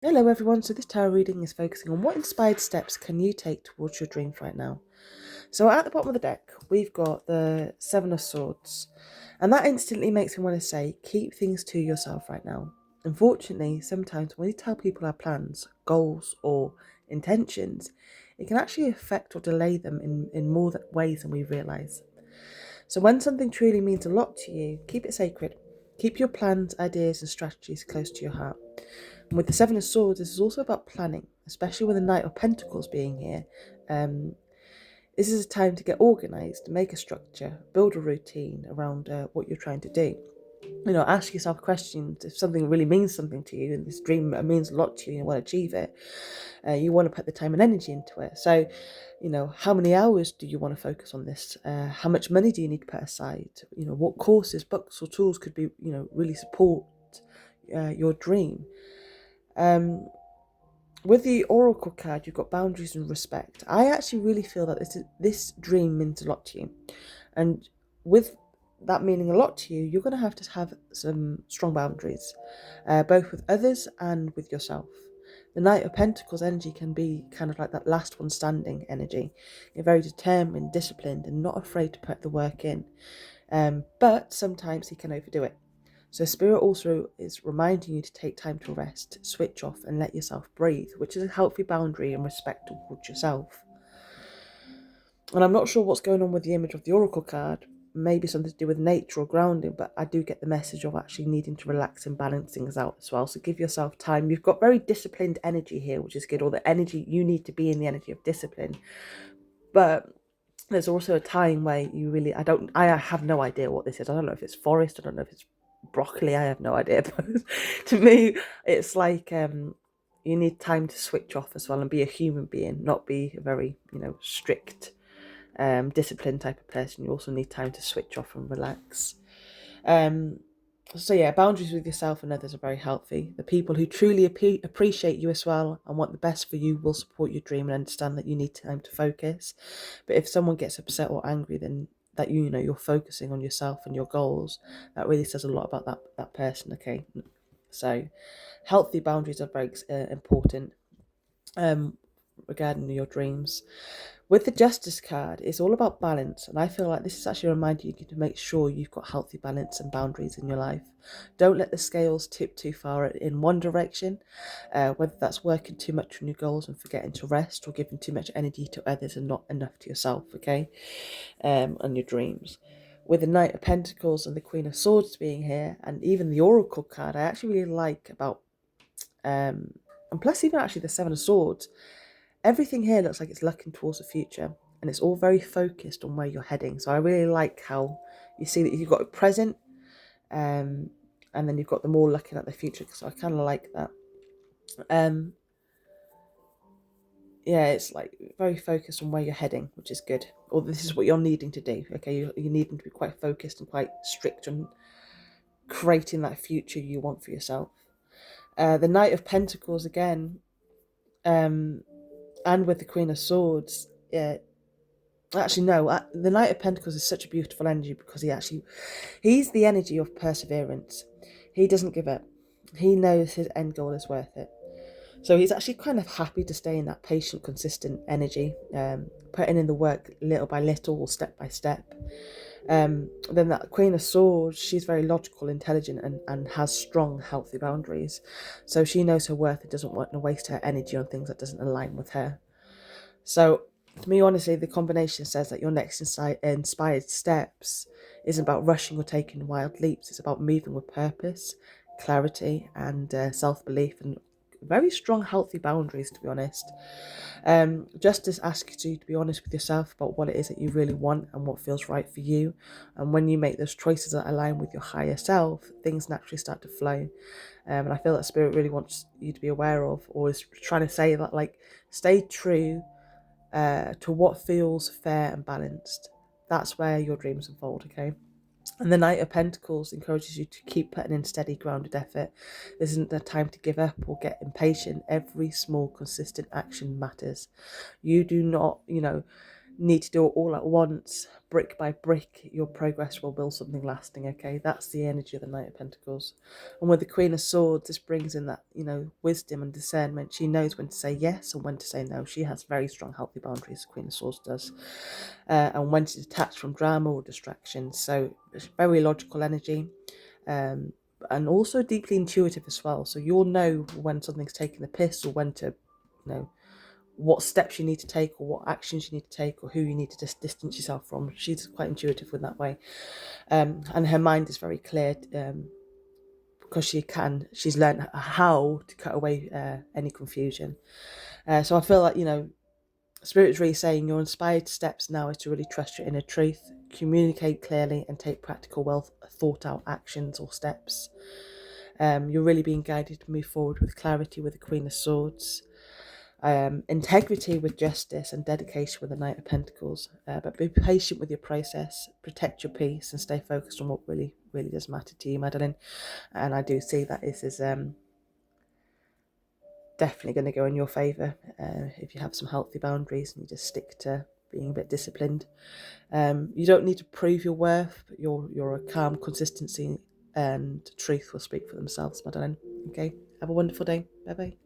Hello everyone, so this tarot reading is focusing on what inspired steps can you take towards your dreams right now. So at the bottom of the deck, we've got the Seven of Swords, and that instantly makes me want to say, keep things to yourself right now. Unfortunately, sometimes when we tell people our plans, goals, or intentions, it can actually affect or delay them in more ways than we realise. So when something truly means a lot to you, keep it sacred. Keep your plans, ideas, and strategies close to your heart. And with the Seven of Swords, this is also about planning, especially with the Knight of Pentacles being here. Um, this is a time to get organised, make a structure, build a routine around what you're trying to do. Ask yourself questions. If something really means something to you and this dream means a lot to you and you want to achieve it, you want to put the time and energy into it. So, how many hours do you want to focus on this? How much money do you need to put aside? What courses, books, or tools could be, really support your dream? With the Oracle card, you've got boundaries and respect. I actually really feel that this dream means a lot to you. And with that meaning a lot to you, you're going to have some strong boundaries, both with others and with yourself. The Knight of Pentacles energy can be kind of like that last one standing energy. You're very determined, disciplined, and not afraid to put the work in. But sometimes he can overdo it. So Spirit also is reminding you to take time to rest, switch off, and let yourself breathe, which is a healthy boundary and respect towards yourself. And I'm not sure what's going on with the image of the Oracle card. Maybe something to do with nature or grounding, but I do get the message of actually needing to relax and balance things out as well. So give yourself time. You've got very disciplined energy here, which is good, or the energy you need to be in the energy of discipline. But there's also a time where you really, I have no idea what this is. I don't know if it's forest, I don't know if it's broccoli, I have no idea. But to me, it's like you need time to switch off as well and be a human being, not be a very, strict, disciplined type of person. You also need time to switch off and relax. Um, so yeah, boundaries with yourself and others are very healthy. The people who truly appreciate you as well and want the best for you will support your dream and understand that you need time to focus. But if someone gets upset or angry, then that you're focusing on yourself and your goals, that really says a lot about that person. Okay, so healthy boundaries are very important regarding your dreams. With the Justice card, it's all about balance, and I feel like this is actually reminding you to make sure you've got healthy balance and boundaries in your life. Don't let the scales tip too far in one direction, whether that's working too much on your goals and forgetting to rest, or giving too much energy to others and not enough to yourself, okay, and your dreams. With the Knight of Pentacles and the Queen of Swords being here, and even the Oracle card, I actually really like about, and plus even actually the Seven of Swords, everything here looks like it's looking towards the future, and it's all very focused on where you're heading. So I really like how you see that you've got a present, um, and then you've got them all looking at the future. So I kind of like that. Um, yeah, it's like very focused on where you're heading, which is good. Or this is what you're needing to do. Okay, you're needing to be quite focused and quite strict on creating that future you want for yourself. The Knight of Pentacles again, and with the Queen of Swords. Yeah, actually, no. The Knight of Pentacles is such a beautiful energy because he's the energy of perseverance. He doesn't give up. He knows his end goal is worth it. So he's actually kind of happy to stay in that patient, consistent energy, putting in the work little by little or step by step. Then that Queen of Swords, she's very logical, intelligent, and has strong, healthy boundaries. So she knows her worth and doesn't want to waste her energy on things that doesn't align with her. So, to me, honestly, the combination says that your next inspired steps isn't about rushing or taking wild leaps. It's about moving with purpose, clarity, and self-belief, and very strong, healthy boundaries, to be honest. Justice asks you to be honest with yourself about what it is that you really want and what feels right for you. And when you make those choices that align with your higher self, things naturally start to flow. And I feel that Spirit really wants you to be aware of, or is trying to say that, like, stay true to what feels fair and balanced. That's where your dreams unfold, okay? And the Knight of Pentacles encourages you to keep putting in steady, grounded effort. This isn't the time to give up or get impatient. Every small, consistent action matters. You do not, need to do it all at once, brick by brick. Your progress will build something lasting. Okay, that's the energy of the Knight of Pentacles. And with the Queen of Swords, this brings in that, wisdom and discernment. She knows when to say yes and when to say no. She has very strong, healthy boundaries. The Queen of Swords does, and when to detach from drama or distractions. So it's very logical energy. And also deeply intuitive as well. So you'll know when something's taking the piss, or when to, what steps you need to take, or what actions you need to take, or who you need to just distance yourself from. She's quite intuitive in that way. And her mind is very clear, because she's learned how to cut away any confusion. So I feel like, Spirit's really saying your inspired steps now is to really trust your inner truth, communicate clearly, and take practical, well thought out actions or steps. You're really being guided to move forward with clarity with the Queen of Swords, integrity with justice, and dedication with the Knight of Pentacles. But be patient with your process, protect your peace, and stay focused on what really, really does matter to you, Madeline. And I do see that this is definitely going to go in your favour if you have some healthy boundaries and you just stick to being a bit disciplined. You don't need to prove your worth, but your calm consistency and truth will speak for themselves, Madeline. Okay, have a wonderful day. Bye bye.